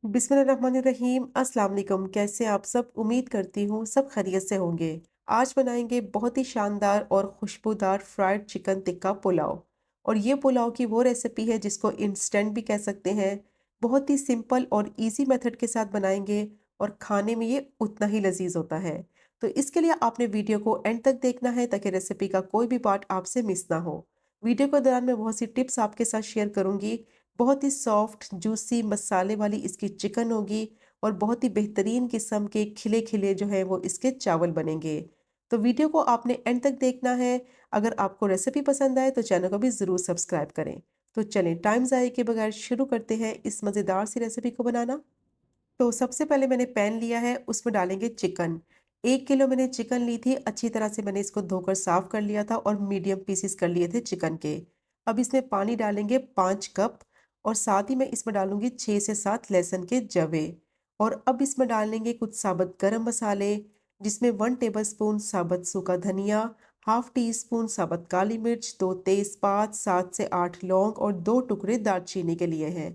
बिस्मिल्लाहिर्रहमानिर्रहीम। अस्सलाम वालेकुम। कैसे आप सब? उम्मीद करती हूँ सब खैरियत से होंगे। आज बनाएंगे बहुत ही शानदार और खुशबूदार फ्राइड चिकन टिक्का पुलाव। और ये पुलाव की वो रेसिपी है जिसको इंस्टेंट भी कह सकते हैं। बहुत ही सिंपल और इजी मेथड के साथ बनाएंगे और खाने में ये उतना ही लजीज होता है। तो इसके लिए आपने वीडियो को एंड तक देखना है ताकि रेसिपी का कोई भी पार्ट आपसे मिस ना हो। वीडियो के दौरान मैं बहुत सी टिप्स आपके साथ शेयर करूंगी। बहुत ही सॉफ्ट जूसी मसाले वाली इसकी चिकन होगी और बहुत ही बेहतरीन किस्म के खिले खिले जो है वो इसके चावल बनेंगे। तो वीडियो को आपने एंड तक देखना है। अगर आपको रेसिपी पसंद आए तो चैनल को भी ज़रूर सब्सक्राइब करें। तो चलें, टाइम ज़ाये के बगैर शुरू करते हैं इस मज़ेदार सी रेसिपी को बनाना। तो सबसे पहले मैंने पैन लिया है, उसमें डालेंगे चिकन। 1 किलो मैंने चिकन ली थी, अच्छी तरह से मैंने इसको धोकर साफ कर लिया था और मीडियम पीसेस कर लिए थे चिकन के। अब इसमें पानी डालेंगे 5 कप और साथ ही मैं इसमें डालूंगी 6 से 7 लहसुन के जवे। और अब इसमें डालेंगे कुछ साबुत गरम मसाले, जिसमें 1 टेबल स्पून साबुत सूखा धनिया, हाफ टी स्पून साबुत काली मिर्च, 2 तेजपात, 7 से 8 लौंग और 2 टुकड़े दालचीनी के लिए हैं।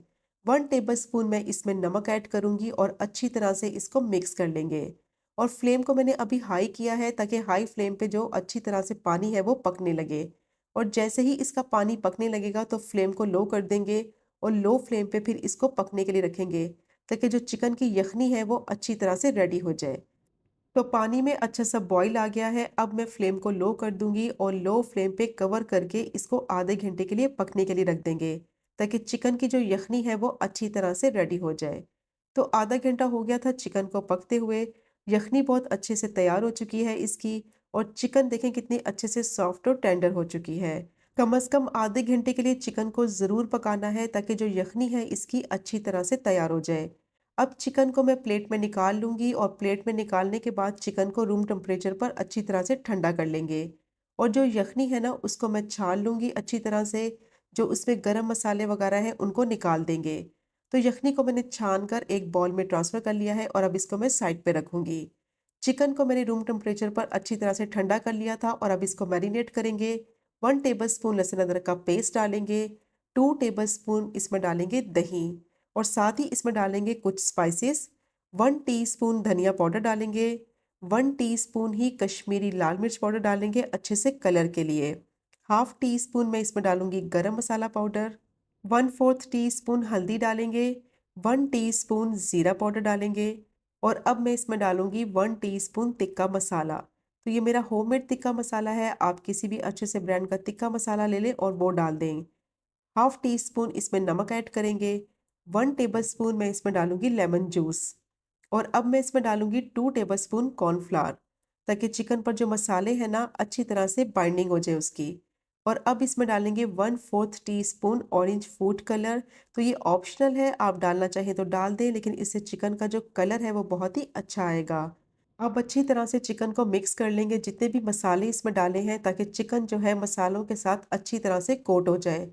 1 टेबल स्पून मैं इसमें नमक ऐड करूंगी और अच्छी तरह से इसको मिक्स कर लेंगे। और फ्लेम को मैंने अभी हाई किया है ताकि हाई फ्लेम पे जो अच्छी तरह से पानी है वो पकने लगे। और जैसे ही इसका पानी पकने लगेगा तो फ्लेम को लो कर देंगे और लो फ्लेम पे फिर इसको पकने के लिए रखेंगे ताकि जो चिकन की यखनी है वो अच्छी तरह से रेडी हो जाए। तो पानी में अच्छा सा बॉईल आ गया है। अब मैं फ्लेम को लो कर दूंगी और लो फ्लेम पे कवर करके इसको आधे घंटे के लिए पकने के लिए रख देंगे ताकि चिकन की जो यखनी है वो अच्छी तरह से रेडी हो जाए। तो आधा घंटा हो गया था चिकन को पकते हुए। यखनी बहुत अच्छे से तैयार हो चुकी है इसकी। और चिकन देखें कितनी अच्छे से सॉफ्ट और टेंडर हो चुकी है। कम से कम आधे घंटे के लिए चिकन को ज़रूर पकाना है ताकि जो यखनी है इसकी अच्छी तरह से तैयार हो जाए। अब चिकन को मैं प्लेट में निकाल लूँगी और प्लेट में निकालने के बाद चिकन को रूम टेम्परेचर पर अच्छी तरह से ठंडा कर लेंगे। और जो यखनी है ना उसको मैं छान लूँगी अच्छी तरह से। जो उसमें गरम मसाले वगैरह हैं उनको निकाल देंगे। तो यखनी को मैंने छान कर एक बाउल में ट्रांसफ़र कर लिया है और अब इसको मैं साइड पे रखूँगी। चिकन को मैंने रूम टेम्परेचर पर अच्छी तरह से ठंडा कर लिया था और अब इसको मैरिनेट करेंगे। 1 टेबल स्पून लहसुन अदरक का पेस्ट डालेंगे। 2 टेबल स्पून इसमें डालेंगे दही। और साथ ही इसमें डालेंगे कुछ स्पाइसेस। 1 टीस्पून धनिया पाउडर डालेंगे। 1 टीस्पून ही कश्मीरी लाल मिर्च पाउडर डालेंगे अच्छे से कलर के लिए। हाफ टी स्पून मैं इसमें डालूंगी गरम मसाला पाउडर। 1/4 टीस्पून हल्दी डालेंगे। 1 टीस्पून ज़ीरा पाउडर डालेंगे। और अब मैं इसमें डालूंगी 1 टीस्पून तिक्का मसाला। तो ये मेरा होममेड तिक्का मसाला है, आप किसी भी अच्छे से ब्रांड का तिक्का मसाला ले लें और वो डाल दें। हाफ टी स्पून इसमें नमक ऐड करेंगे। 1 टेबल स्पून मैं इसमें डालूंगी लेमन जूस। और अब मैं इसमें डालूंगी 2 टेबल स्पून कॉर्नफ्लावर ताकि चिकन पर जो मसाले हैं ना अच्छी तरह से बाइंडिंग हो जाए उसकी। और अब इसमें डालेंगे 1/4 टीस्पून ऑरेंज फूड कलर। तो ये ऑप्शनल है, आप डालना चाहें तो डाल दें, लेकिन इससे चिकन का जो कलर है वो बहुत ही अच्छा आएगा। अब अच्छी तरह से चिकन को मिक्स कर लेंगे जितने भी मसाले इसमें डाले हैं ताकि चिकन जो है मसालों के साथ अच्छी तरह से कोट हो जाए।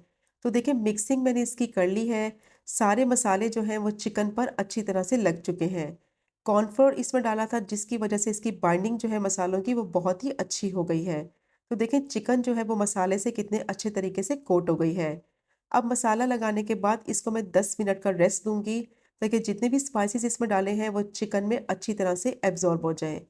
तो देखिए मिक्सिंग मैंने इसकी कर ली है। सारे मसाले जो हैं वो चिकन पर अच्छी तरह से लग चुके हैं। कॉर्नफ्लोर इसमें डाला था जिसकी वजह से इसकी बाइंडिंग जो है मसालों की वो बहुत ही अच्छी हो गई है। तो देखें चिकन जो है वो मसाले से कितने अच्छे तरीके से कोट हो गई है। अब मसाला लगाने के बाद इसको मैं 10 मिनट का रेस्ट दूंगी ताकि जितने भी स्पाइसेस इसमें डाले हैं वो चिकन में अच्छी तरह से एब्जॉर्ब हो जाए।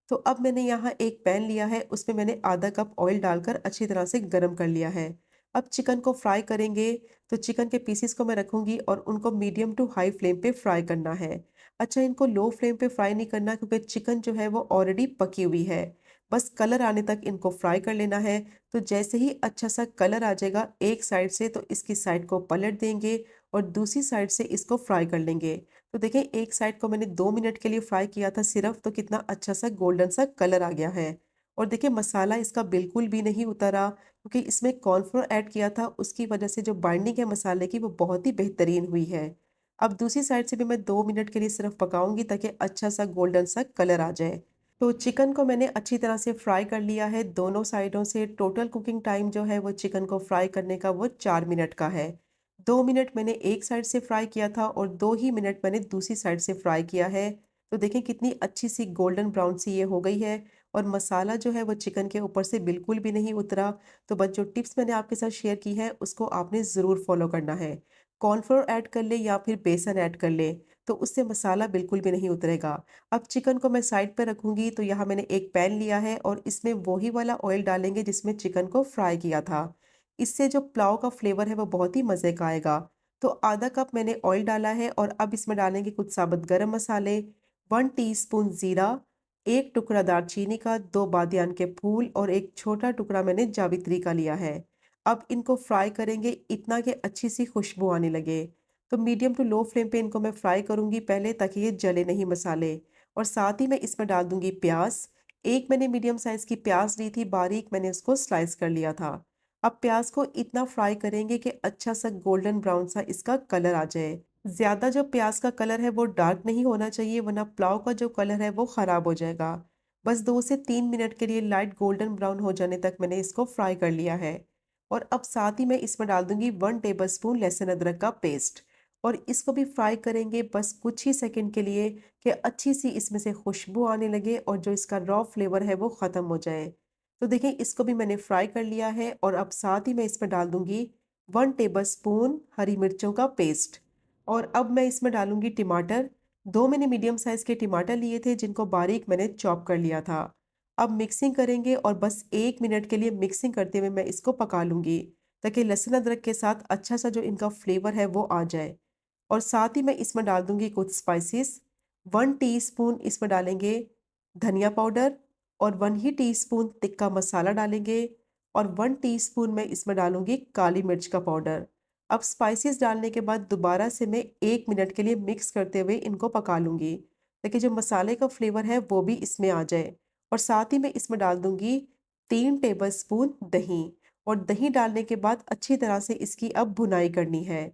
तो अब मैंने यहाँ एक पैन लिया है, उसमें मैंने आधा कप ऑयल डालकर अच्छी तरह से गर्म कर लिया है। अब चिकन को फ्राई करेंगे। तो चिकन के पीसेस को मैं रखूंगी और उनको मीडियम टू हाई फ्लेम पे फ्राई करना है। अच्छा, इनको लो फ्लेम पे फ्राई नहीं करना क्योंकि चिकन जो है वो ऑलरेडी पकी हुई है। बस कलर आने तक इनको फ्राई कर लेना है। तो जैसे ही अच्छा सा कलर आ जाएगा एक साइड से तो इसकी साइड को पलट देंगे और दूसरी साइड से इसको फ्राई कर लेंगे। तो देखें एक साइड को मैंने 2 मिनट के लिए फ्राई किया था सिर्फ, तो कितना अच्छा सा गोल्डन सा कलर आ गया है। और देखिए मसाला इसका बिल्कुल भी नहीं उतरा क्योंकि इसमें कॉर्नफ्लोर ऐड किया था, उसकी वजह से जो बाइंडिंग है मसाले की वो बहुत ही बेहतरीन हुई है। अब दूसरी साइड से भी मैं 2 मिनट के लिए सिर्फ पकाऊंगी ताकि अच्छा सा गोल्डन सा कलर आ जाए। तो चिकन को मैंने अच्छी तरह से फ्राई कर लिया है दोनों साइडों से। टोटल कुकिंग टाइम जो है वो चिकन को फ्राई करने का वो 4 मिनट का है। 2 मिनट मैंने एक साइड से फ्राई किया था और 2 ही मिनट मैंने दूसरी साइड से फ्राई किया है। तो देखें कितनी अच्छी सी गोल्डन ब्राउन सी ये हो गई है। और मसाला जो है वो चिकन के ऊपर से बिल्कुल भी नहीं उतरा। तो बस जो टिप्स मैंने आपके साथ शेयर की है उसको आपने ज़रूर फॉलो करना है। कॉर्नफ्लोर ऐड कर ले या फिर बेसन ऐड कर ले। तो उससे मसाला बिल्कुल भी नहीं उतरेगा। अब चिकन को मैं साइड पे रखूँगी, तो यहाँ मैंने एक पैन लिया है और इसमें वही वाला ऑयल डालेंगे जिसमें चिकन को फ्राई किया था। इससे जो पुलाव का फ्लेवर है वो बहुत ही मज़े का आएगा। तो आधा कप मैंने ऑयल डाला है और अब इसमें डालेंगे कुछ साबुत गरम मसाले, 1 टीस्पून ज़ीरा, 1 टुकड़ा दालचीनी का, 2 बादियान के फूल और 1 छोटा टुकड़ा मैंने जावित्री का लिया है। अब इनको फ्राई करेंगे इतना कि अच्छी सी खुशबू आने लगे। तो मीडियम टू लो फ्लेम पे इनको मैं फ्राई करूँगी पहले, ताकि ये जले नहीं मसाले। और साथ ही मैं इसमें डाल दूँगी प्याज़। एक मैंने मीडियम साइज़ की प्याज़ ली थी, बारीक मैंने उसको स्लाइस कर लिया था। अब प्याज़ को इतना फ्राई करेंगे कि अच्छा सा गोल्डन ब्राउन सा इसका कलर आ जाए। ज़्यादा जो प्याज़ का कलर है वो डार्क नहीं होना चाहिए, वरना पुलाव का जो कलर है वो ख़राब हो जाएगा। बस 2 से 3 मिनट के लिए लाइट गोल्डन ब्राउन हो जाने तक मैंने इसको फ्राई कर लिया है। और अब साथ ही मैं इसमें डाल दूँगी 1 टेबलस्पून लहसुन अदरक का पेस्ट और इसको भी फ्राई करेंगे बस कुछ ही सेकंड के लिए, कि अच्छी सी इसमें से खुशबू आने लगे और जो इसका रॉ फ्लेवर है वो ख़त्म हो जाए। तो देखिए इसको भी मैंने फ्राई कर लिया है और अब साथ ही मैं इसमें डाल दूँगी 1 टेबलस्पून हरी मिर्चों का पेस्ट और अब मैं इसमें डालूँगी टमाटर। 2 मैंने मीडियम साइज़ के टमाटर लिए थे जिनको बारीक मैंने चॉप कर लिया था। अब मिक्सिंग करेंगे और बस 1 मिनट के लिए मिक्सिंग करते हुए मैं इसको पका लूँगी, ताकि लहसुन अदरक के साथ अच्छा सा जो इनका फ्लेवर है वो आ जाए। और साथ ही मैं इसमें डाल दूँगी कुछ स्पाइसेस। 1 टीस्पून इसमें डालेंगे धनिया पाउडर और 1 ही टीस्पून तिक्का मसाला डालेंगे और 1 टीस्पून मैं इसमें डालूँगी काली मिर्च का पाउडर। अब स्पाइसेस डालने के बाद दोबारा से मैं 1 मिनट के लिए मिक्स करते हुए इनको पका लूँगी, ताकि जो मसाले का फ्लेवर है वो भी इसमें आ जाए। और साथ ही मैं इसमें डाल दूँगी 3 टेबलस्पून दही और दही डालने के बाद अच्छी तरह से इसकी अब भुनाई करनी है,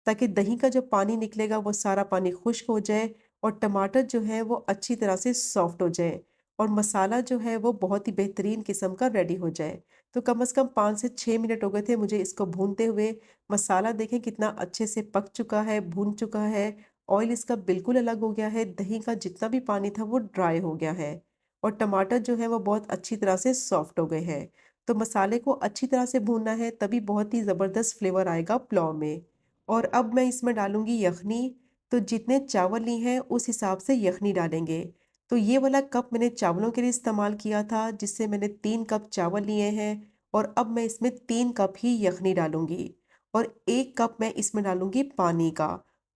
ताकि दही का जो पानी निकलेगा वो सारा पानी खुश्क हो जाए और टमाटर जो है वो अच्छी तरह से सॉफ्ट हो जाए और मसाला जो है वो बहुत ही बेहतरीन किस्म का रेडी हो जाए। तो कम से कम 5 से 6 मिनट हो गए थे मुझे इसको भूनते हुए। मसाला देखें कितना अच्छे से पक चुका है, भून चुका है, ऑयल इसका बिल्कुल अलग हो गया है, दही का जितना भी पानी था वो ड्राई हो गया है और टमाटर जो है वो बहुत अच्छी तरह से सॉफ्ट हो गए हैं। तो मसाले को अच्छी तरह से भूनना है, तभी बहुत ही ज़बरदस्त फ्लेवर आएगा पुलाव में। और अब मैं इसमें डालूँगी यखनी, तो जितने चावल ली हैं उस हिसाब से यखनी डालेंगे। तो ये वाला कप मैंने चावलों के लिए इस्तेमाल किया था, जिससे मैंने 3 कप चावल लिए हैं और अब मैं इसमें 3 कप ही यखनी डालूँगी और 1 कप मैं इसमें डालूँगी पानी का।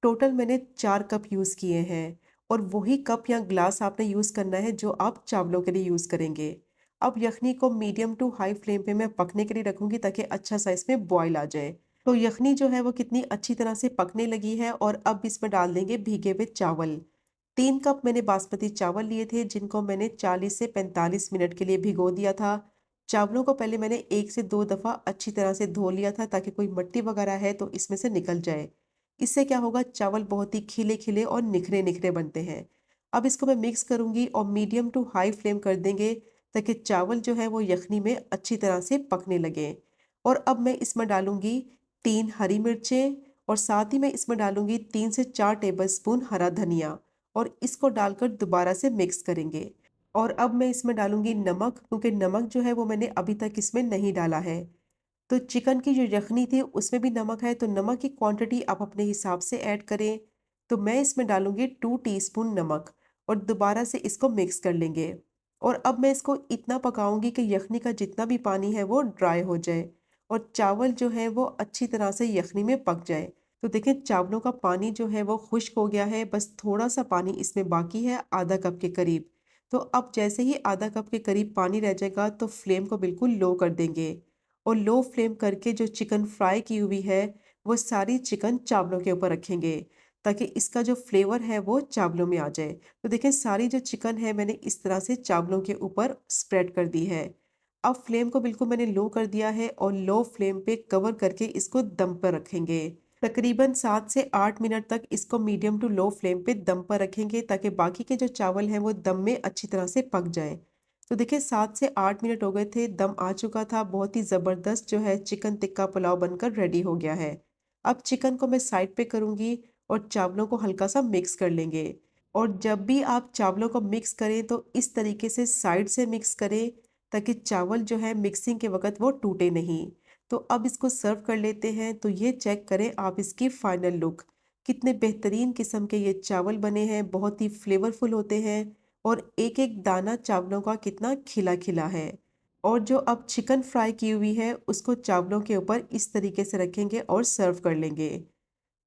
टोटल मैंने 4 कप यूज़ किए हैं और वही कप या ग्लास आपने यूज़ करना है जो आप चावलों के लिए यूज़ करेंगे। अब यखनी को मीडियम टू हाई फ्लेम पे मैं पकने के लिए रखूँगी, ताकि अच्छा सा इसमें बॉयल आ जाए। तो यखनी जो है वो कितनी अच्छी तरह से पकने लगी है और अब इसमें डाल देंगे भीगे हुए चावल। 3 कप मैंने बासमती चावल लिए थे जिनको मैंने 40 से 45 मिनट के लिए भिगो दिया था। चावलों को पहले मैंने 1 से 2 दफ़ा अच्छी तरह से धो लिया था, ताकि कोई मिट्टी वगैरह है तो इसमें से निकल जाए। इससे क्या होगा, चावल बहुत ही खिले-खिले और निखरे-निखरे बनते हैं। अब इसको मैं मिक्स करूँगी और मीडियम टू हाई फ्लेम कर देंगे, ताकि चावल जो है वो यखनी में अच्छी तरह से पकने लगें। और अब मैं इसमें डालूँगी 3 हरी मिर्चें और साथ ही मैं इसमें डालूँगी 3 से 4 टेबलस्पून हरा धनिया और इसको डालकर दोबारा से मिक्स करेंगे। और अब मैं इसमें डालूँगी नमक, क्योंकि नमक जो है वो मैंने अभी तक इसमें नहीं डाला है। तो चिकन की जो यखनी थी उसमें भी नमक है, तो नमक की क्वांटिटी आप अपने हिसाब से ऐड करें। तो मैं इसमें डालूँगी 2 टीस्पून नमक और दोबारा से इसको मिक्स कर लेंगे। और अब मैं इसको इतना पकाऊँगी कि यखनी का जितना भी पानी है वो ड्राई हो जाए और चावल जो है वो अच्छी तरह से यखनी में पक जाए। तो देखिए चावलों का पानी जो है वो खुश्क हो गया है, बस थोड़ा-सा पानी इसमें बाकी है, आधा कप के करीब। तो अब जैसे ही आधा कप के करीब पानी रह जाएगा तो फ्लेम को बिल्कुल लो कर देंगे और लो फ्लेम करके जो चिकन फ्राई की हुई है वो सारी चिकन चावलों के ऊपर रखेंगे, ताकि इसका जो फ्लेवर है वो चावलों में आ जाए। तो देखिए सारी जो चिकन है मैंने इस तरह से चावलों के ऊपर स्प्रेड कर दी है। अब फ्लेम को बिल्कुल मैंने लो कर दिया है और लो फ्लेम पे कवर करके इसको दम पर रखेंगे। तकरीबन 7 से 8 मिनट तक इसको मीडियम टू लो फ्लेम पे दम पर रखेंगे, ताकि बाकी के जो चावल हैं वो दम में अच्छी तरह से पक जाएँ। तो देखिए 7 से 8 मिनट हो गए थे, दम आ चुका था, बहुत ही ज़बरदस्त जो है चिकन टिक्का पुलाव बनकर रेडी हो गया है। अब चिकन को मैं साइड पे करूँगी और चावलों को हल्का-सा मिक्स कर लेंगे। और जब भी आप चावलों को मिक्स करें तो इस तरीके से साइड से मिक्स करें, ताकि चावल जो है मिक्सिंग के वक़्त वो टूटे नहीं। तो अब इसको सर्व कर लेते हैं, तो ये चेक करें आप इसकी फाइनल लुक। कितने बेहतरीन किस्म के ये चावल बने हैं, बहुत ही फ्लेवरफुल होते हैं और एक-एक दाना चावलों का कितना खिला-खिला है। और जो अब चिकन फ्राई की हुई है, उसको चावलों के ऊपर इस तरीके से रखेंगे और सर्व कर लेंगे।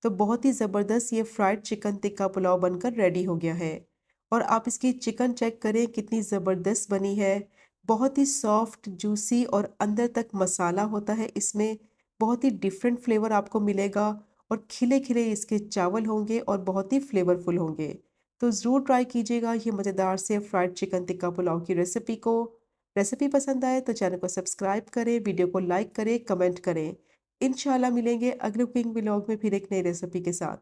तो बहुत ही ज़बरदस्त ये फ्राइड चिकन टिक्का पुलाव बनकर रेडी हो गया है। और आप इसकी चिकन चेक करें कितनी ज़बरदस्त बनी है। बहुत ही सॉफ्ट, जूसी और अंदर तक मसाला होता है इसमें। बहुत ही डिफरेंट फ्लेवर आपको मिलेगा और खिले-खिले इसके चावल होंगे और बहुत ही फ्लेवरफुल होंगे। तो ज़रूर ट्राई कीजिएगा ये मज़ेदार से फ्राइड चिकन टिक्का पुलाव की रेसिपी को। रेसिपी पसंद आए तो चैनल को सब्सक्राइब करें, वीडियो को लाइक करें, कमेंट करें। इंशाल्लाह मिलेंगे अगले कुकिंग व्लॉग में फिर एक नई रेसिपी के साथ।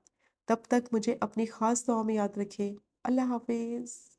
तब तक मुझे अपनी ख़ास दुआ में याद रखें। अल्लाह हाफ़िज़।